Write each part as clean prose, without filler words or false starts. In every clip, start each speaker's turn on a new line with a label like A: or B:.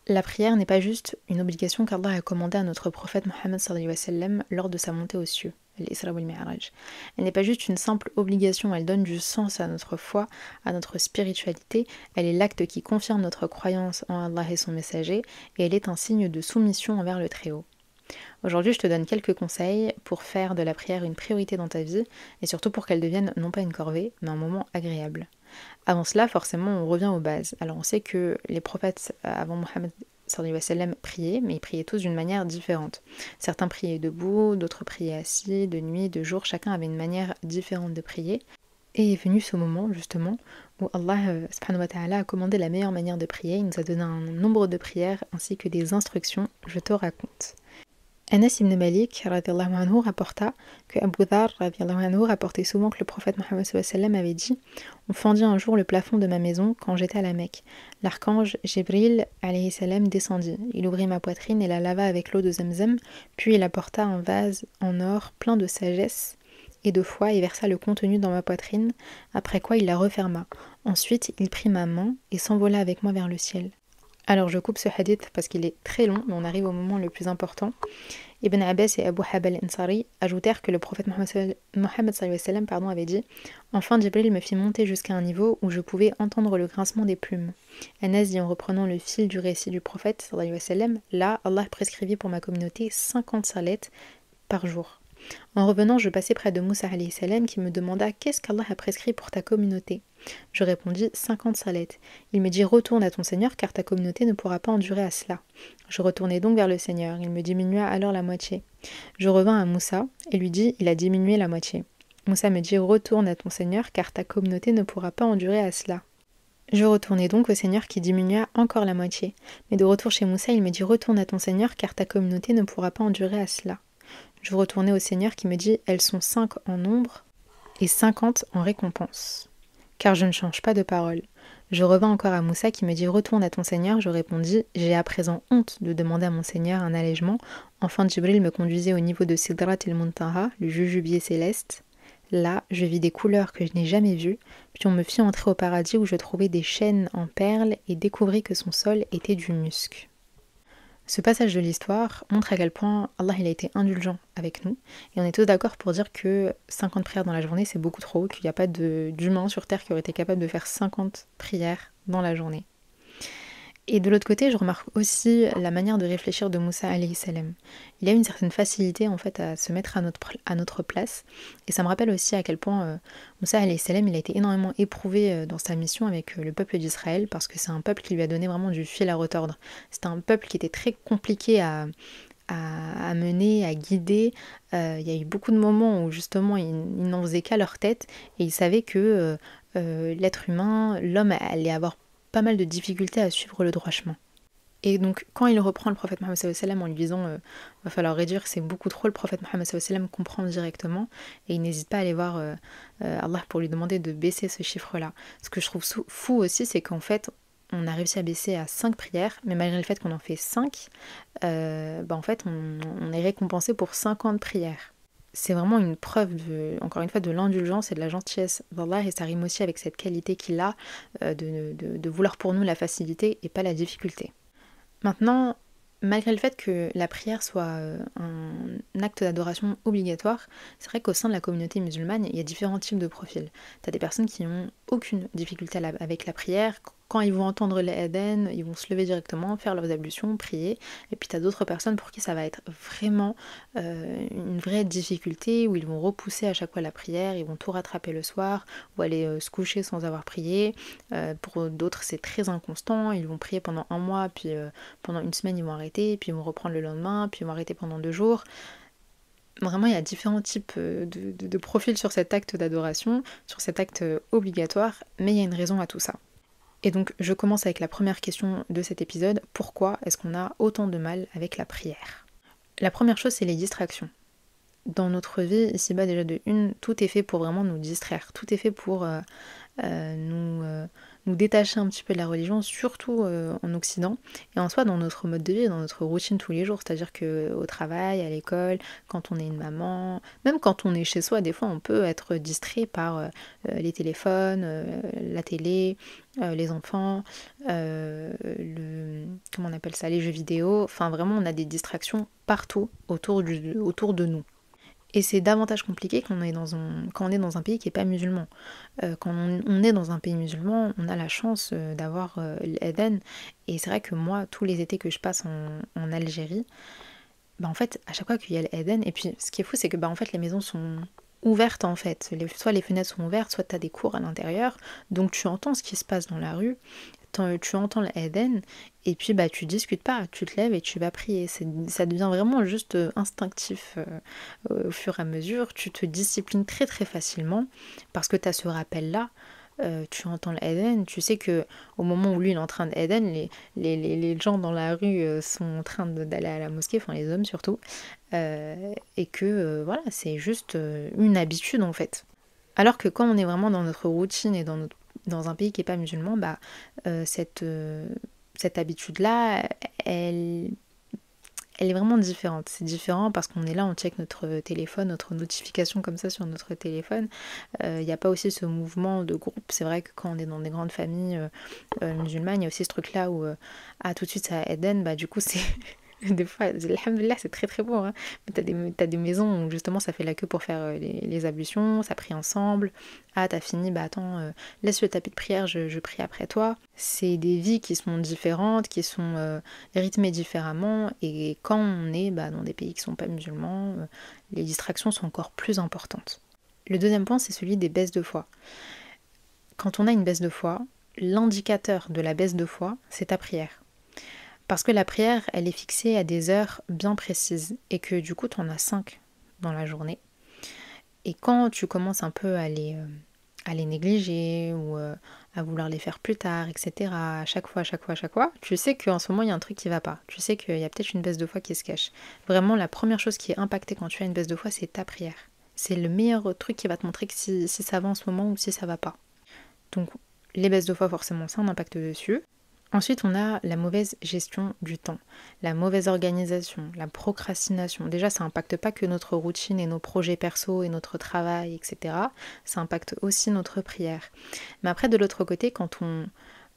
A: La prière n'est pas juste une obligation qu'Allah a commandée à notre prophète Mohammed sallallahu alayhi wa sallam lors de sa montée aux cieux, l'Isra wal Mi'raj. Elle n'est pas juste une simple obligation, elle donne du sens à notre foi, à notre spiritualité, elle est l'acte qui confirme notre croyance en Allah et son messager, et elle est un signe de soumission envers le Très-Haut. Aujourd'hui, je te donne quelques conseils pour faire de la prière une priorité dans ta vie, et surtout pour qu'elle devienne non pas une corvée, mais un moment agréable. Avant cela, forcément, on revient aux bases. Alors on sait que les prophètes avant Mohammed sallallahu alayhi wa sallam priaient, mais ils priaient tous d'une manière différente. Certains priaient debout, d'autres priaient assis, de nuit, de jour, chacun avait une manière différente de prier. Et est venu ce moment, justement, où Allah subhanahu wa ta'ala a commandé la meilleure manière de prier. Il nous a donné un nombre de prières ainsi que des instructions. Je te raconte. Anas ibn Malik radiallahu anhu rapporta que Abu Dhar radiallahu anhu rapportait souvent que le prophète Mohammed sallallahu alayhi wa sallam avait dit: on fendit un jour le plafond de ma maison quand j'étais à la Mecque. L'archange Jibril alayhi salam descendit. Il ouvrit ma poitrine et la lava avec l'eau de Zamzam, puis il apporta un vase en or plein de sagesse et de foi et versa le contenu dans ma poitrine, après quoi il la referma. Ensuite, il prit ma main et s'envola avec moi vers le ciel. Alors je coupe ce hadith parce qu'il est très long, mais on arrive au moment le plus important. Ibn Abbas et Abu Habal Ansari ajoutèrent que le prophète Mohammed sallallahu alayhi wa sallam avait dit: enfin Jibril me fit monter jusqu'à un niveau où je pouvais entendre le grincement des plumes. Anas dit en reprenant le fil du récit du prophète sallallahu alayhi wa sallam: là, Allah prescrivit pour ma communauté 50 salets par jour. En revenant, je passai près de Moussa alayhi salam qui me demanda: qu'est-ce qu'Allah a prescrit pour ta communauté? Je répondis: 50 salets. Il me dit: retourne à ton Seigneur car ta communauté ne pourra pas endurer à cela. Je retournai donc vers le Seigneur. Il me diminua alors la moitié. Je revins à Moussa et lui dis: il a diminué la moitié. Moussa me dit: retourne à ton Seigneur car ta communauté ne pourra pas endurer à cela. Je retournai donc au Seigneur qui diminua encore la moitié. Mais de retour chez Moussa, il me dit: retourne à ton Seigneur car ta communauté ne pourra pas endurer à cela. Je retournai au Seigneur qui me dit: elles sont 5 en nombre et 50 en récompense. Car je ne change pas de parole. Je revins encore à Moussa qui me dit: retourne à ton Seigneur. Je répondis: j'ai à présent honte de demander à mon Seigneur un allègement. Enfin Jibril me conduisait au niveau de Sidrat el-Muntaha, le jujubier céleste. Là, je vis des couleurs que je n'ai jamais vues, puis on me fit entrer au paradis où je trouvai des chênes en perles et découvris que son sol était du musc. Ce passage de l'histoire montre à quel point Allah il a été indulgent avec nous, et on est tous d'accord pour dire que 50 prières dans la journée c'est beaucoup trop, qu'il n'y a pas d'humain sur terre qui aurait été capable de faire 50 prières dans la journée. Et de l'autre côté, je remarque aussi la manière de réfléchir de Moussa alayhi salam. Il a une certaine facilité en fait à se mettre à notre place, et ça me rappelle aussi à quel point Moussa alayhi salam il a été énormément éprouvé dans sa mission avec le peuple d'Israël, parce que c'est un peuple qui lui a donné vraiment du fil à retordre. C'était un peuple qui était très compliqué à mener, à guider. Il y a eu beaucoup de moments où justement ils n'en faisaient qu'à leur tête, et ils savaient que l'être humain, l'homme allait avoir pas mal de difficultés à suivre le droit chemin. Et donc quand il reprend le prophète Mohammed sallallahu alayhi wa sallam en lui disant va falloir réduire, c'est beaucoup trop, le prophète Mohammed sallallahu alayhi wa sallam comprend directement et il n'hésite pas à aller voir Allah pour lui demander de baisser ce chiffre-là. Ce que je trouve fou aussi, c'est qu'en fait on a réussi à baisser à 5 prières, mais malgré le fait qu'on en fait 5, en fait on est récompensé pour 50 prières. C'est vraiment une preuve, encore une fois, de l'indulgence et de la gentillesse d'Allah, et ça rime aussi avec cette qualité qu'il a de vouloir pour nous la facilité et pas la difficulté. Maintenant, malgré le fait que la prière soit un acte d'adoration obligatoire, c'est vrai qu'au sein de la communauté musulmane, il y a différents types de profils. Tu as des personnes qui n'ont aucune difficulté avec la prière. Quand ils vont entendre les adhan, ils vont se lever directement, faire leurs ablutions, prier. Et puis tu as d'autres personnes pour qui ça va être vraiment une vraie difficulté, où ils vont repousser à chaque fois la prière, ils vont tout rattraper le soir, ou aller se coucher sans avoir prié. Pour d'autres, c'est très inconstant, ils vont prier pendant un mois, puis pendant une semaine, ils vont arrêter, puis ils vont reprendre le lendemain, puis ils vont arrêter pendant 2 jours. Vraiment, il y a différents types de profils sur cet acte d'adoration, sur cet acte obligatoire, mais il y a une raison à tout ça. Et donc je commence avec la première question de cet épisode: pourquoi est-ce qu'on a autant de mal avec la prière? La première chose, c'est les distractions. Dans notre vie, ici-bas déjà de une, tout est fait pour vraiment nous distraire, tout est fait pour nous nous détacher un petit peu de la religion, surtout en Occident, et en soi dans notre mode de vie, dans notre routine tous les jours, c'est-à-dire qu'au travail, à l'école, quand on est une maman, même quand on est chez soi, des fois on peut être distrait par les téléphones, la télé, les enfants, comment on appelle ça, les jeux vidéo, enfin vraiment on a des distractions partout autour de nous. Et c'est davantage compliqué quand on est dans un pays qui n'est pas musulman. Quand on est dans un pays musulman, on a la chance d'avoir l'Aden. Et c'est vrai que moi, tous les étés que je passe en Algérie, bah en fait, à chaque fois qu'il y a l'Aden, et puis ce qui est fou, c'est que bah en fait les maisons sont ouvertes en fait. Soit les fenêtres sont ouvertes, soit tu as des cours à l'intérieur. Donc tu entends ce qui se passe dans la rue, tu entends l'Aden, et puis bah tu discutes pas, tu te lèves et tu vas prier. Ça devient vraiment juste instinctif au fur et à mesure. Tu te disciplines très très facilement parce que tu as ce rappel-là. Tu entends l'Aden, tu sais que au moment où lui il est en train d'Aden, les gens dans la rue sont en train d'aller à la mosquée, enfin les hommes surtout, et que voilà, c'est juste une habitude en fait. Alors que quand on est vraiment dans notre routine et dans un pays qui n'est pas musulman, bah, cette habitude-là, elle est vraiment différente. C'est différent parce qu'on est là, on check notre téléphone, notre notification comme ça sur notre téléphone. Il n'y a pas aussi ce mouvement de groupe. C'est vrai que quand on est dans des grandes familles musulmanes, il y a aussi ce truc-là où tout de suite ça Eden, bah du coup c'est des fois, alhamdoulilah, c'est très très beau. Hein. T'as des maisons où justement ça fait la queue pour faire les ablutions, ça prie ensemble. Ah, t'as fini, bah attends, laisse le tapis de prière, je prie après toi. C'est des vies qui sont différentes, qui sont rythmées différemment. Et quand on est bah, dans des pays qui sont pas musulmans, les distractions sont encore plus importantes. Le deuxième point, c'est celui des baisses de foi. Quand on a une baisse de foi, l'indicateur de la baisse de foi, c'est ta prière. Parce que la prière, elle est fixée à des heures bien précises et que du coup, tu en as 5 dans la journée. Et quand tu commences un peu à les négliger ou à vouloir les faire plus tard, etc., à chaque fois, tu sais qu'en ce moment, il y a un truc qui va pas. Tu sais qu'il y a peut-être une baisse de foi qui se cache. Vraiment, la première chose qui est impactée quand tu as une baisse de foi, c'est ta prière. C'est le meilleur truc qui va te montrer que si ça va en ce moment ou si ça va pas. Donc, les baisses de foi, forcément, ça a un impact dessus. Ensuite, on a la mauvaise gestion du temps, la mauvaise organisation, la procrastination. Déjà, ça n'impacte pas que notre routine et nos projets perso et notre travail, etc. Ça impacte aussi notre prière. Mais après, de l'autre côté, quand on...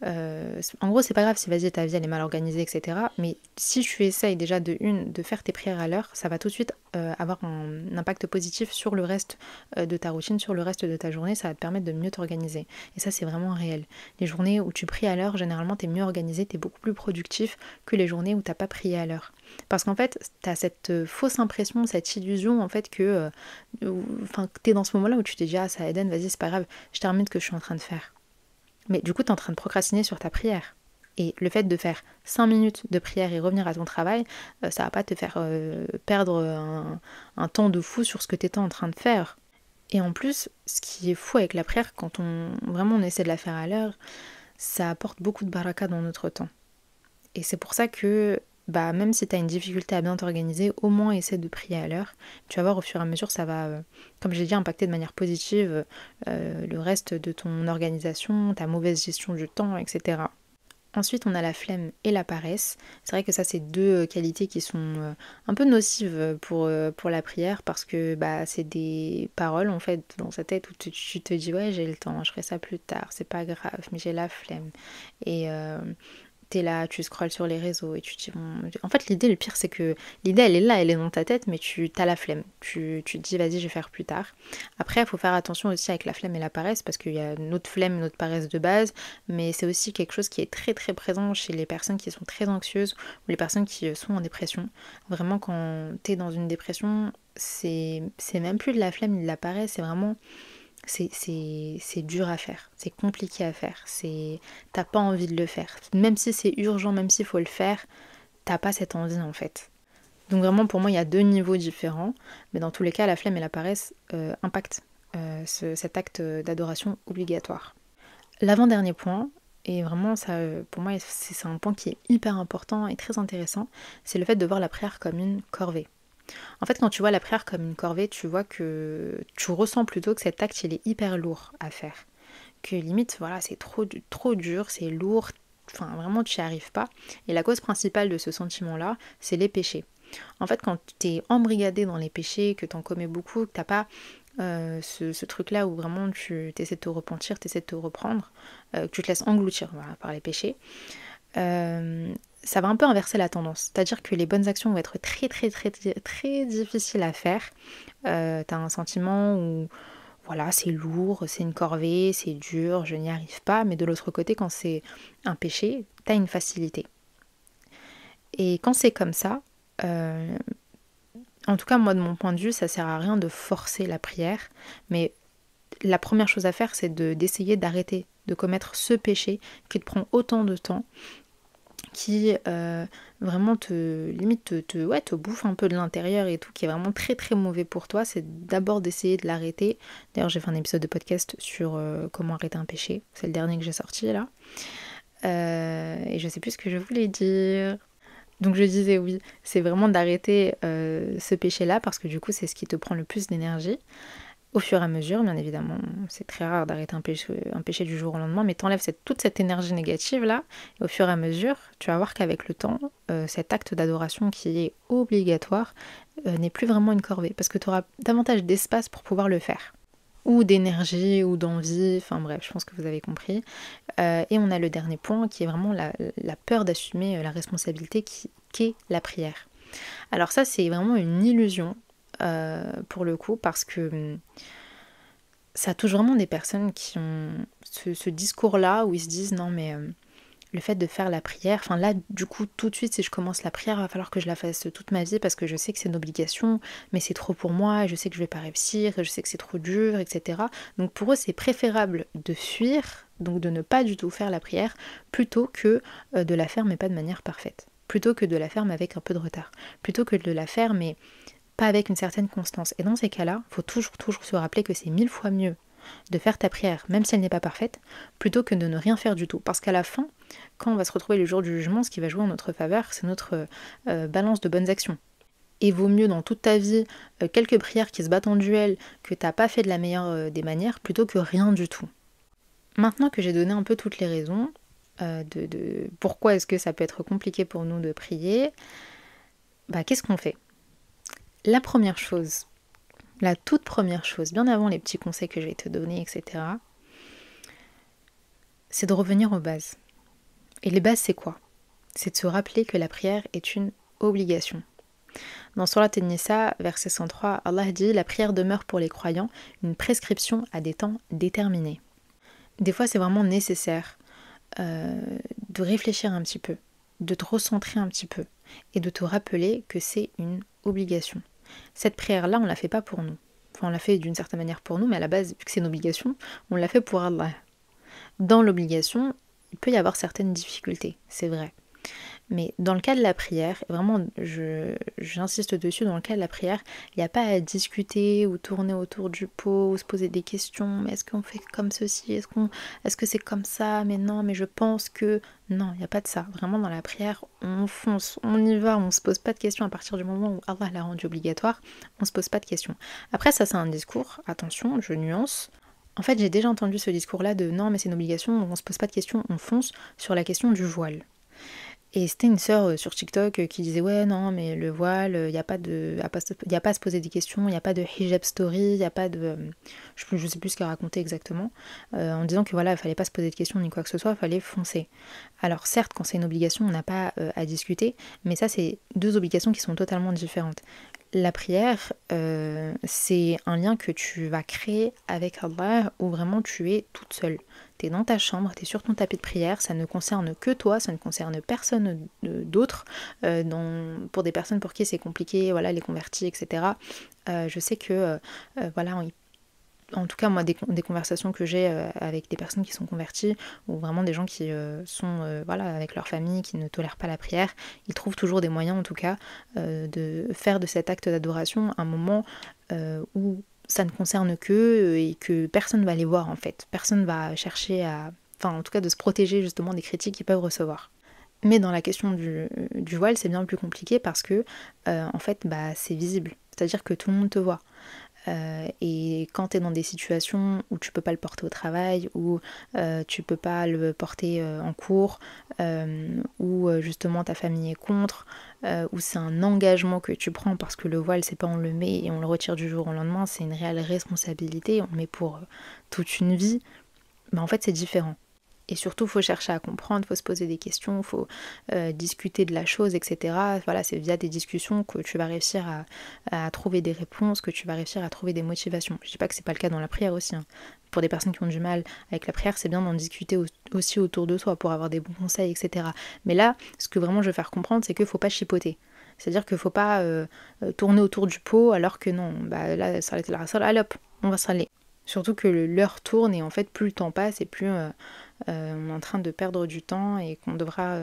A: en gros, c'est pas grave si vas-y ta vie elle est mal organisée, etc. Mais si tu essayes déjà de faire tes prières à l'heure, ça va tout de suite avoir un impact positif sur le reste de ta routine, sur le reste de ta journée. Ça va te permettre de mieux t'organiser. Et ça, c'est vraiment réel. Les journées où tu pries à l'heure, généralement, t'es mieux organisé, t'es beaucoup plus productif que les journées où t'as pas prié à l'heure. Parce qu'en fait, t'as cette fausse impression, cette illusion en fait que t'es dans ce moment-là où tu te dis ah ça Eden, vas-y c'est pas grave, je termine ce que je suis en train de faire. Mais du coup, tu es en train de procrastiner sur ta prière. Et le fait de faire 5 minutes de prière et revenir à ton travail, ça va pas te faire perdre un temps de fou sur ce que tu étais en train de faire. Et en plus, ce qui est fou avec la prière, quand on essaie de la faire à l'heure, ça apporte beaucoup de baraka dans notre temps. Et c'est pour ça que bah, même si tu as une difficulté à bien t'organiser, au moins essaie de prier à l'heure. Tu vas voir au fur et à mesure, ça va, comme j'ai dit, impacter de manière positive le reste de ton organisation, ta mauvaise gestion du temps, etc. Ensuite, on a la flemme et la paresse. C'est vrai que ça, c'est deux qualités qui sont un peu nocives pour la prière parce que bah, c'est des paroles en fait dans sa tête où tu te dis ouais j'ai le temps, je ferai ça plus tard, c'est pas grave, mais j'ai la flemme. Et t'es là, tu scrolles sur les réseaux et tu te dis bon... En fait l'idée, le pire c'est que l'idée elle est là, elle est dans ta tête mais t'as la flemme. Tu te dis vas-y je vais faire plus tard. Après il faut faire attention aussi avec la flemme et la paresse parce qu'il y a notre flemme et notre paresse de base, mais c'est aussi quelque chose qui est très très présent chez les personnes qui sont très anxieuses ou les personnes qui sont en dépression. Vraiment quand t'es dans une dépression, c'est même plus de la flemme ni de la paresse, c'est vraiment... C'est dur à faire, c'est compliqué à faire, t'as pas envie de le faire. Même si c'est urgent, même s'il faut le faire, t'as pas cette envie en fait. Donc vraiment pour moi il y a deux niveaux différents, mais dans tous les cas la flemme et la paresse impactent cet acte d'adoration obligatoire. L'avant-dernier point, et vraiment ça pour moi c'est un point qui est hyper important et très intéressant, c'est le fait de voir la prière comme une corvée. En fait, quand tu vois la prière comme une corvée, tu vois que tu ressens plutôt que cet acte, il est hyper lourd à faire. que limite, voilà, c'est trop dur, c'est lourd, enfin vraiment tu n'y arrives pas. Et la cause principale de ce sentiment-là, c'est les péchés. En fait, quand tu es embrigadé dans les péchés, que tu en commets beaucoup, que tu n'as pas ce truc-là où vraiment tu essaies de te repentir, tu essaies de te reprendre, que tu te laisses engloutir voilà, par les péchés, ça va un peu inverser la tendance. C'est-à-dire que les bonnes actions vont être très difficiles à faire. Tu as un sentiment où voilà, c'est lourd, c'est une corvée, c'est dur, je n'y arrive pas. Mais de l'autre côté, quand c'est un péché, tu as une facilité. Et quand c'est comme ça, en tout cas moi de mon point de vue, ça sert à rien de forcer la prière. Mais la première chose à faire, c'est d'essayer d'arrêter de commettre ce péché qui te prend autant de temps, qui vraiment te bouffe un peu de l'intérieur et tout, qui est vraiment très mauvais pour toi. C'est d'abord d'essayer de l'arrêter. D'ailleurs j'ai fait un épisode de podcast sur comment arrêter un péché, c'est le dernier que j'ai sorti là, et je sais plus ce que je voulais dire. Donc je disais oui, c'est vraiment d'arrêter ce péché là, parce que du coup c'est ce qui te prend le plus d'énergie. Au fur et à mesure, bien évidemment, c'est très rare d'arrêter un péché du jour au lendemain, mais t'enlèves toute cette énergie négative là, et au fur et à mesure, tu vas voir qu'avec le temps, cet acte d'adoration qui est obligatoire n'est plus vraiment une corvée, parce que tu auras davantage d'espace pour pouvoir le faire. Ou d'énergie, ou d'envie, enfin bref, je pense que vous avez compris. Et on a le dernier point qui est vraiment la peur d'assumer la responsabilité qu'est la prière. Alors ça, c'est vraiment une illusion. Pour le coup, parce que ça touche vraiment des personnes qui ont ce discours-là où ils se disent non mais le fait de faire la prière, enfin là du coup tout de suite si je commence la prière, il va falloir que je la fasse toute ma vie parce que je sais que c'est une obligation, mais c'est trop pour moi, je sais que je vais pas réussir, je sais que c'est trop dur, etc. Donc pour eux c'est préférable de fuir, donc de ne pas du tout faire la prière, plutôt que de la faire mais pas de manière parfaite, plutôt que de la faire mais avec un peu de retard, plutôt que de la faire mais pas avec une certaine constance. Et dans ces cas-là, il faut toujours se rappeler que c'est 1000 fois mieux de faire ta prière, même si elle n'est pas parfaite, plutôt que de ne rien faire du tout. Parce qu'à la fin, quand on va se retrouver le jour du jugement, ce qui va jouer en notre faveur, c'est notre balance de bonnes actions. Et vaut mieux dans toute ta vie quelques prières qui se battent en duel que t'as pas fait de la meilleure des manières, plutôt que rien du tout. Maintenant que j'ai donné un peu toutes les raisons de pourquoi est-ce que ça peut être compliqué pour nous de prier, bah qu'est-ce qu'on fait ? La première chose, la toute première chose, bien avant les petits conseils que je vais te donner, etc., c'est de revenir aux bases. Et les bases, c'est quoi ? C'est de se rappeler que la prière est une obligation. Dans Surat An-Nisa, verset 103, Allah dit « La prière demeure pour les croyants une prescription à des temps déterminés. » Des fois, c'est vraiment nécessaire de réfléchir un petit peu, de te recentrer un petit peu et de te rappeler que c'est une obligation. Cette prière-là, on ne la fait pas pour nous. Enfin, on l'a fait d'une certaine manière pour nous, mais à la base, vu que c'est une obligation, on l'a fait pour Allah. Dans l'obligation, il peut y avoir certaines difficultés, c'est vrai. Mais dans le cas de la prière, et vraiment j'insiste dessus, dans le cas de la prière, il n'y a pas à discuter ou tourner autour du pot ou se poser des questions, mais est-ce qu'on fait comme ceci, est-ce que c'est comme ça, mais non, mais je pense que... Non, il n'y a pas de ça. Vraiment dans la prière, on fonce, on y va, on ne se pose pas de questions à partir du moment où Allah l'a rendu obligatoire, on ne se pose pas de questions. Après ça c'est un discours, attention, je nuance. En fait j'ai déjà entendu ce discours-là de non mais c'est une obligation, on ne se pose pas de questions, on fonce sur la question du voile. Et c'était une sœur sur TikTok qui disait ouais non mais le voile, il n'y a pas à se poser des questions, il n'y a pas de hijab story, il n'y a pas de... je sais plus ce qu'elle racontait exactement, en disant que voilà, il fallait pas se poser de questions ni quoi que ce soit, il fallait foncer. Alors certes, quand c'est une obligation, on n'a pas à discuter, mais ça c'est deux obligations qui sont totalement différentes. La prière, c'est un lien que tu vas créer avec Allah où vraiment tu es toute seule. Tu es dans ta chambre, tu es sur ton tapis de prière, ça ne concerne que toi, ça ne concerne personne d'autre. Pour des personnes pour qui c'est compliqué, voilà, les convertis, etc. Je sais que, voilà, en tout cas moi des conversations que j'ai avec des personnes qui sont converties ou vraiment des gens qui sont voilà, avec leur famille, qui ne tolèrent pas la prière, ils trouvent toujours des moyens en tout cas de faire de cet acte d'adoration un moment où ça ne concerne qu'eux et que personne ne va les voir en fait, personne ne va chercher à... Enfin en tout cas de se protéger justement des critiques qu'ils peuvent recevoir. Mais dans la question du voile c'est bien plus compliqué parce que en fait bah, c'est visible, c'est-à-dire que tout le monde te voit. Et quand tu es dans des situations où tu peux pas le porter au travail, où tu peux pas le porter en cours, où justement ta famille est contre, où c'est un engagement que tu prends parce que le voile c'est pas on le met et on le retire du jour au lendemain, c'est une réelle responsabilité, on le met pour toute une vie, mais en fait c'est différent. Et surtout, il faut chercher à comprendre, il faut se poser des questions, il faut discuter de la chose, etc. Voilà, c'est via des discussions que tu vas réussir à trouver des réponses, que tu vas réussir à trouver des motivations. Je dis pas que c'est pas le cas dans la prière aussi, hein. Pour des personnes qui ont du mal avec la prière, c'est bien d'en discuter aussi autour de soi pour avoir des bons conseils, etc. Mais là, ce que vraiment je veux faire comprendre, c'est qu'il ne faut pas chipoter. C'est-à-dire qu'il ne faut pas tourner autour du pot alors que non, bah là, ça la salle, allez hop, on va se râler. Surtout que l'heure tourne et en fait, plus le temps passe et plus on est en train de perdre du temps et qu'on devra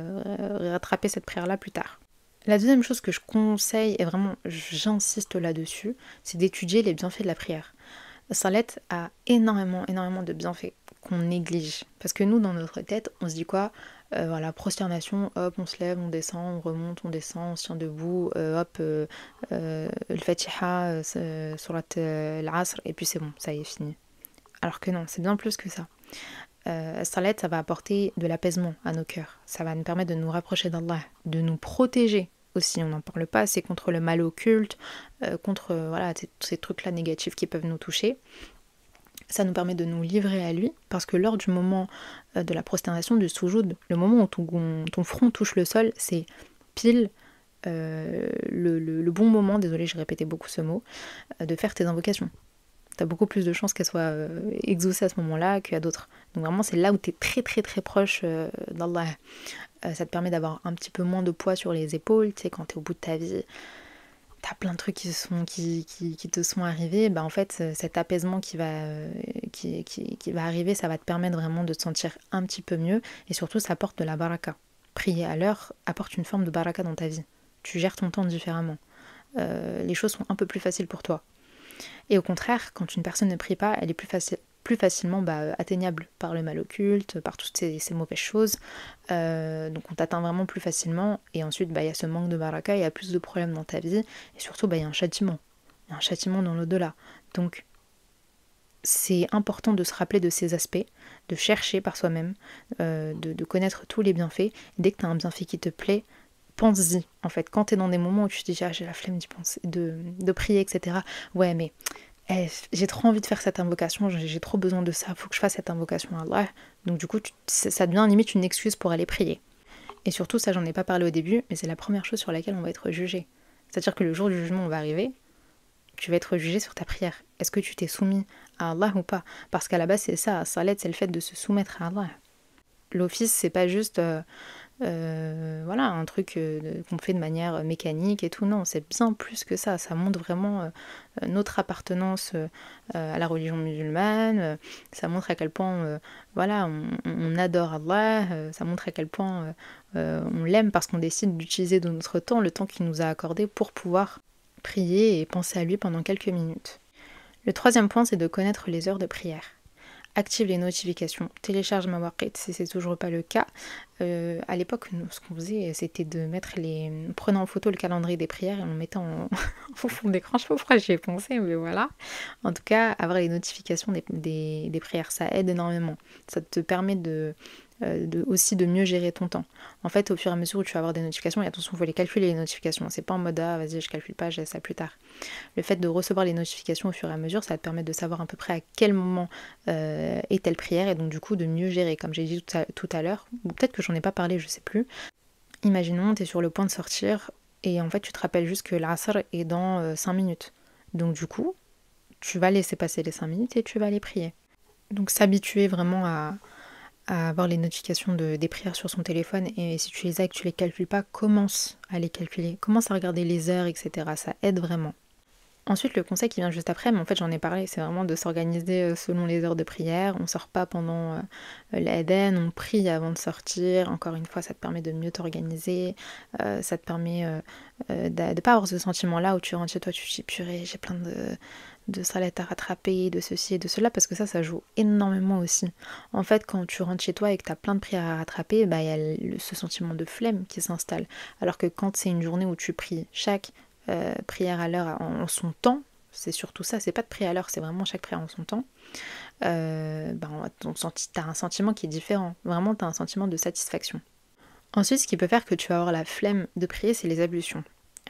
A: rattraper cette prière-là plus tard. La deuxième chose que je conseille, et vraiment j'insiste là-dessus, c'est d'étudier les bienfaits de la prière. Salat a énormément de bienfaits qu'on néglige. Parce que nous, dans notre tête, on se dit quoi voilà, prosternation, hop, on se lève, on descend, on remonte, on descend, on se tient debout, hop, le Fatiha, surat al-Asr, et puis c'est bon, ça y est, fini. Alors que non, c'est bien plus que ça. Salat, ça va apporter de l'apaisement à nos cœurs. Ça va nous permettre de nous rapprocher d'Allah, de nous protéger aussi. On n'en parle pas, c'est contre le mal occulte, contre voilà, ces trucs-là négatifs qui peuvent nous toucher. Ça nous permet de nous livrer à lui, parce que lors du moment de la prosternation, du soujoud, le moment où ton front touche le sol, c'est pile le bon moment, désolé j'ai répété beaucoup ce mot, de faire tes invocations. T'as beaucoup plus de chances qu'elles soient exaucées à ce moment-là qu'à d'autres. Donc vraiment c'est là où t'es très proche d'Allah. Ça te permet d'avoir un petit peu moins de poids sur les épaules, tu sais, quand t'es au bout de ta vie. T'as plein de trucs qui te sont arrivés, bah en fait cet apaisement qui va arriver, ça va te permettre vraiment de te sentir un petit peu mieux, et surtout ça apporte de la baraka. Prier à l'heure apporte une forme de baraka dans ta vie. Tu gères ton temps différemment. Les choses sont un peu plus faciles pour toi. Et au contraire, quand une personne ne prie pas, elle est plus facilement atteignable par le mal occulte, par toutes ces mauvaises choses. Donc on t'atteint vraiment plus facilement. Et ensuite, il y a ce manque de baraka, il y a plus de problèmes dans ta vie. Et surtout, il y a un châtiment. Il y a un châtiment dans l'au-delà. Donc c'est important de se rappeler de ces aspects, de chercher par soi-même, de connaître tous les bienfaits. Et dès que tu as un bienfait qui te plaît, pense-y. En fait, quand tu es dans des moments où tu te dis j'ai la flemme d'y penser, de prier, etc. Ouais, mais j'ai trop envie de faire cette invocation, j'ai trop besoin de ça, faut que je fasse cette invocation à Allah. Donc du coup, ça devient limite une excuse pour aller prier. Et surtout, ça j'en ai pas parlé au début, mais c'est la première chose sur laquelle on va être jugé. C'est-à-dire que le jour du jugement, on va arriver, tu vas être jugé sur ta prière. Est-ce que tu t'es soumis à Allah ou pas? Parce qu'à la base, c'est ça, salat, c'est le fait de se soumettre à Allah. L'office, c'est pas juste voilà, un truc qu'on fait de manière mécanique et tout. Non, c'est bien plus que ça. Ça montre vraiment notre appartenance à la religion musulmane. Ça montre à quel point voilà, on adore Allah. Ça montre à quel point on l'aime parce qu'on décide d'utiliser de notre temps, le temps qu'il nous a accordé pour pouvoir prier et penser à lui pendant quelques minutes. Le troisième point, c'est de connaître les heures de prière. Active les notifications, télécharge Mawaqit si c'est toujours pas le cas. À l'époque, ce qu'on faisait, c'était de prenant en photo le calendrier des prières et on le mettait en fond d'écran. Je sais pas pourquoi j'y ai pensé, mais voilà. En tout cas, avoir les notifications des prières, ça aide énormément. Ça te permet aussi de mieux gérer ton temps. En fait, au fur et à mesure où tu vas avoir des notifications, et attention, il faut les calculer les notifications. C'est pas en mode ah vas-y je calcule pas, je laisse ça plus tard. Le fait de recevoir les notifications au fur et à mesure, ça va te permettre de savoir à peu près à quel moment est telle prière et donc du coup de mieux gérer. Comme j'ai dit tout à l'heure, ou peut-être que j'en ai pas parlé, je sais plus. Imaginons, tu es sur le point de sortir et en fait tu te rappelles juste que l'Asr est dans 5 minutes. Donc du coup, tu vas laisser passer les 5 minutes et tu vas aller prier. Donc s'habituer vraiment à avoir les notifications des prières sur son téléphone, et si tu les as et que tu les calcules pas, commence à les calculer, commence à regarder les heures, etc. Ça aide vraiment. Ensuite, le conseil qui vient juste après, mais en fait j'en ai parlé, c'est vraiment de s'organiser selon les heures de prière. On sort pas pendant l'Aden, on prie avant de sortir. Encore une fois, ça te permet de mieux t'organiser, ça te permet de pas avoir ce sentiment-là où tu rentres chez toi, tu te dis purée, j'ai plein de salat à rattraper, de ceci et de cela, parce que ça joue énormément aussi. En fait, quand tu rentres chez toi et que tu as plein de prières à rattraper, il y a ce sentiment de flemme qui s'installe. Alors que quand c'est une journée où tu pries chaque prière à l'heure en son temps, c'est surtout ça, c'est pas de prière à l'heure, c'est vraiment chaque prière en son temps. T'as un sentiment qui est différent. Vraiment, t'as un sentiment de satisfaction. Ensuite, ce qui peut faire que tu vas avoir la flemme de prier, c'est les ablutions.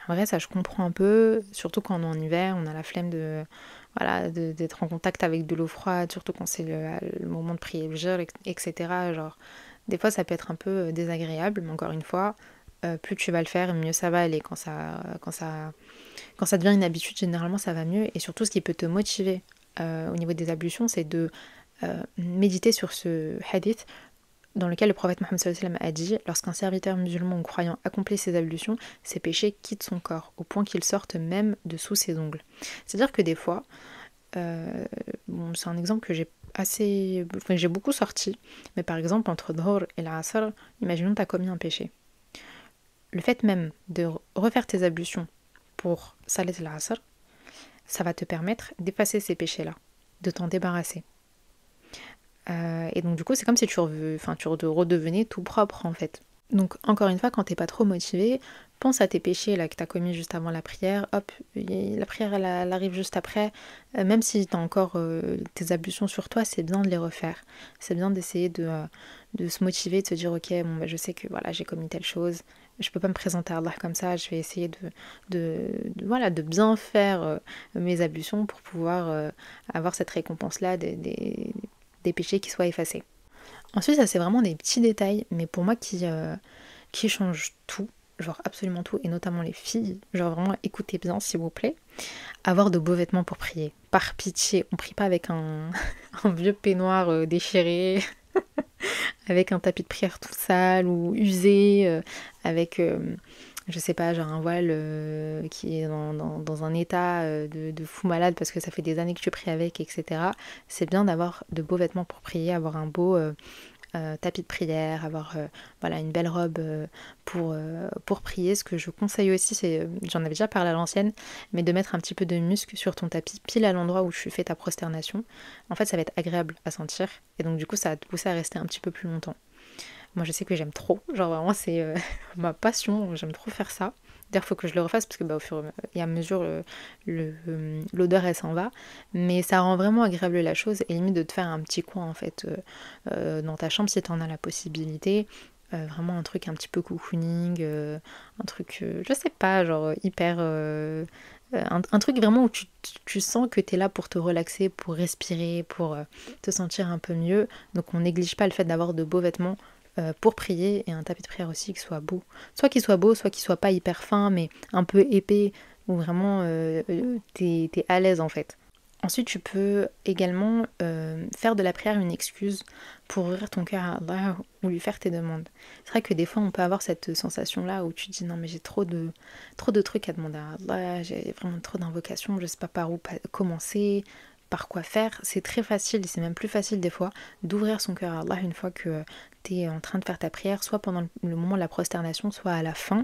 A: En vrai, ça je comprends un peu, surtout quand on est en hiver, on a la flemme d'être en contact avec de l'eau froide, surtout quand c'est le moment de prier le gel, etc. Genre, des fois ça peut être un peu désagréable, mais encore une fois, plus tu vas le faire, mieux ça va aller. Quand ça devient une habitude, généralement ça va mieux. Et surtout, ce qui peut te motiver au niveau des ablutions, c'est de méditer sur ce hadith dans lequel le prophète Mohammed sallallahu alayhi wa sallam a dit: lorsqu'un serviteur musulman ou croyant accomplit ses ablutions, ses péchés quittent son corps, au point qu'ils sortent même de sous ses ongles. C'est-à-dire que des fois, c'est un exemple que j'ai beaucoup sorti, mais par exemple entre Dhuhr et l'Asr, imaginons que tu as commis un péché. Le fait même de refaire tes ablutions pour Salat al-Asr, ça va te permettre d'effacer ces péchés-là, de t'en débarrasser. Et donc du coup c'est comme si tu redevenais tout propre en fait. Donc encore une fois, quand t'es pas trop motivé, pense à tes péchés là que t'as commis juste avant la prière, hop, la prière elle arrive juste après, même si t'as encore tes ablutions sur toi, c'est bien de les refaire. C'est bien d'essayer de se motiver, de se dire ok, bon, bah, je sais que voilà, j'ai commis telle chose, je peux pas me présenter à Allah comme ça, je vais essayer de bien faire mes ablutions pour pouvoir avoir cette récompense là des péchés qui soient effacés. Ensuite, ça c'est vraiment des petits détails, mais pour moi qui changent tout, genre absolument tout, et notamment les filles, genre vraiment écoutez bien s'il vous plaît, avoir de beaux vêtements pour prier. Par pitié, on prie pas avec un vieux peignoir déchiré, avec un tapis de prière tout sale ou usé, avec je sais pas, genre un voile qui est dans un état de fou malade parce que ça fait des années que tu pries avec, etc. C'est bien d'avoir de beaux vêtements pour prier, avoir un beau tapis de prière, avoir une belle robe pour prier. Ce que je conseille aussi, c'est, j'en avais déjà parlé à l'ancienne, mais de mettre un petit peu de musc sur ton tapis, pile à l'endroit où tu fais ta prosternation. En fait, ça va être agréable à sentir, et donc du coup, ça va te pousser à rester un petit peu plus longtemps. Moi, je sais que j'aime trop, genre vraiment, c'est ma passion, j'aime trop faire ça. D'ailleurs, il faut que je le refasse parce que au fur et à mesure, l'odeur elle s'en va. Mais ça rend vraiment agréable la chose et limite de te faire un petit coin en fait dans ta chambre si tu en as la possibilité. Vraiment un truc un petit peu cocooning, un truc, je sais pas, genre hyper. Un truc vraiment où tu sens que tu es là pour te relaxer, pour respirer, pour te sentir un peu mieux. Donc on néglige pas le fait d'avoir de beaux vêtements pour prier et un tapis de prière aussi qui soit beau. Soit qu'il soit beau, soit qu'il soit pas hyper fin mais un peu épais où vraiment t'es à l'aise en fait. Ensuite, tu peux également faire de la prière une excuse pour ouvrir ton cœur à Allah ou lui faire tes demandes. C'est vrai que des fois, on peut avoir cette sensation-là où tu te dis non mais j'ai trop de trucs à demander à Allah, j'ai vraiment trop d'invocations, je sais pas par où commencer, par quoi faire. C'est très facile, et c'est même plus facile des fois, d'ouvrir son cœur à Allah une fois que tu es en train de faire ta prière, soit pendant le moment de la prosternation, soit à la fin.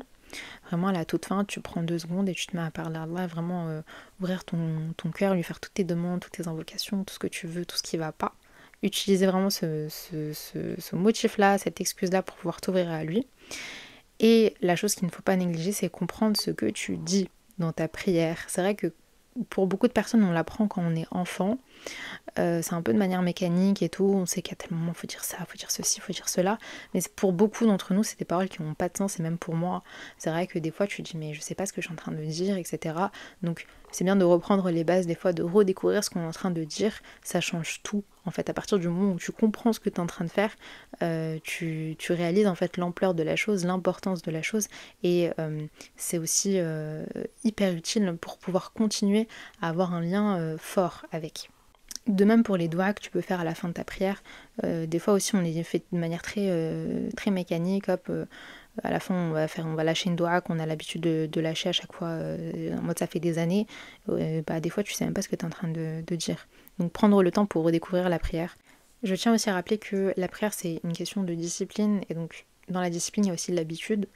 A: Vraiment à la toute fin, tu prends 2 secondes et tu te mets à parler à Allah, vraiment ouvrir ton cœur, lui faire toutes tes demandes, toutes tes invocations, tout ce que tu veux, tout ce qui va pas. Utiliser vraiment ce motif-là, cette excuse-là pour pouvoir t'ouvrir à lui. Et la chose qu'il ne faut pas négliger, c'est comprendre ce que tu dis dans ta prière. C'est vrai que pour beaucoup de personnes, on l'apprend quand on est enfant. C'est un peu de manière mécanique et tout, on sait qu'à tel moment faut dire ça, faut dire ceci, faut dire cela, mais pour beaucoup d'entre nous c'est des paroles qui n'ont pas de sens, et même pour moi c'est vrai que des fois tu te dis mais je sais pas ce que je suis en train de dire, etc. Donc c'est bien de reprendre les bases des fois, de redécouvrir ce qu'on est en train de dire, ça change tout en fait. À partir du moment où tu comprends ce que tu es en train de faire, tu réalises en fait l'ampleur de la chose, l'importance de la chose, et c'est aussi hyper utile pour pouvoir continuer à avoir un lien fort avec. De même pour les doigts que tu peux faire à la fin de ta prière. Des fois aussi on les fait de manière très mécanique, hop, à la fin on va lâcher une doigt qu'on a l'habitude de lâcher à chaque fois, en mode ça fait des années, des fois tu sais même pas ce que tu es en train de dire. Donc prendre le temps pour redécouvrir la prière. Je tiens aussi à rappeler que la prière c'est une question de discipline, et donc dans la discipline il y a aussi l'habitude.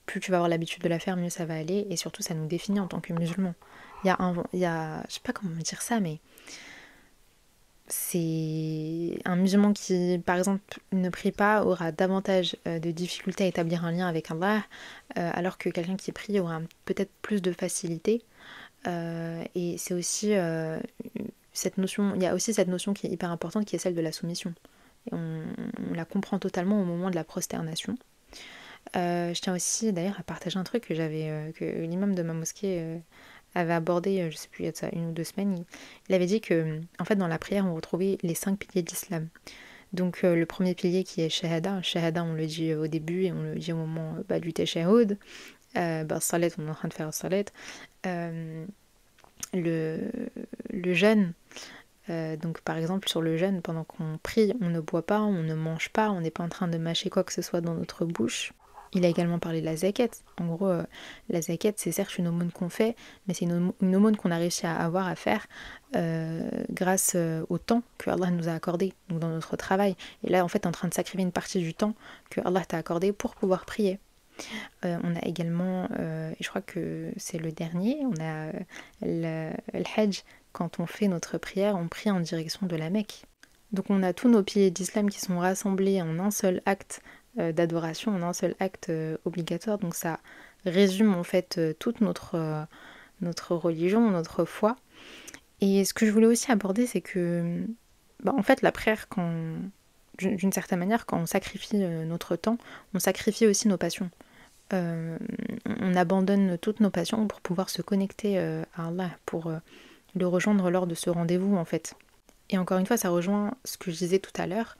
A: Plus tu vas avoir l'habitude de la faire, mieux ça va aller, et surtout ça nous définit en tant que musulmans. Il y a je sais pas comment dire ça, mais c'est un musulman qui, par exemple, ne prie pas aura davantage de difficultés à établir un lien avec Allah, alors que quelqu'un qui prie aura peut-être plus de facilité. Et c'est aussi cette notion, il y a aussi cette notion qui est hyper importante, qui est celle de la soumission. Et on la comprend totalement au moment de la prosternation. Je tiens aussi d'ailleurs à partager un truc que l'imam de ma mosquée avait abordé, je sais plus, il y a de ça 1 ou 2 semaines. Il avait dit que, en fait, dans la prière, on retrouvait les 5 piliers de l'islam. Donc, le premier pilier qui est shahada. Shahada, on le dit au début et on le dit au moment du tashahhud. Salat, on est en train de faire salat. Le jeûne. Donc par exemple sur le jeûne, pendant qu'on prie, on ne boit pas, on ne mange pas, on n'est pas en train de mâcher quoi que ce soit dans notre bouche. Il a également parlé de la zakat. En gros, la zakat, c'est certes une aumône qu'on fait, mais c'est une aumône qu'on a réussi à avoir à faire grâce au temps que Allah nous a accordé, donc dans notre travail. Et là, en fait, tu es en train de sacrifier une partie du temps que Allah t'a accordé pour pouvoir prier. On a également, et je crois que c'est le dernier, on a le Hajj. Quand on fait notre prière, on prie en direction de la Mecque. Donc on a tous nos piliers d'islam qui sont rassemblés en un seul acte d'adoration, en un seul acte obligatoire. Donc ça résume en fait toute notre religion, notre foi. Et ce que je voulais aussi aborder, c'est que en fait la prière, d'une certaine manière, quand on sacrifie notre temps, on sacrifie aussi nos passions. On abandonne toutes nos passions pour pouvoir se connecter à Allah, pour le rejoindre lors de ce rendez-vous en fait. Et encore une fois, ça rejoint ce que je disais tout à l'heure,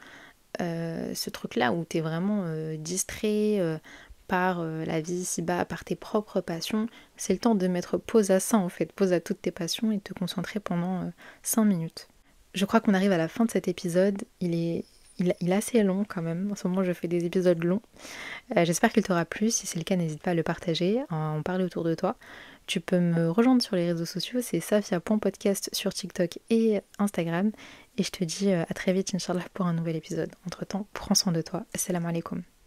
A: ce truc-là où t'es vraiment distrait par la vie ici-bas, par tes propres passions. C'est le temps de mettre pause à ça en fait, pause à toutes tes passions et de te concentrer pendant 5 minutes. Je crois qu'on arrive à la fin de cet épisode, il est assez long quand même, en ce moment je fais des épisodes longs. J'espère qu'il t'aura plu, si c'est le cas n'hésite pas à le partager, à en parler autour de toi. Tu peux me rejoindre sur les réseaux sociaux, c'est safia.podcast sur TikTok et Instagram. Et je te dis à très vite, Inch'Allah, pour un nouvel épisode. Entre temps, prends soin de toi. Assalamu alaikum.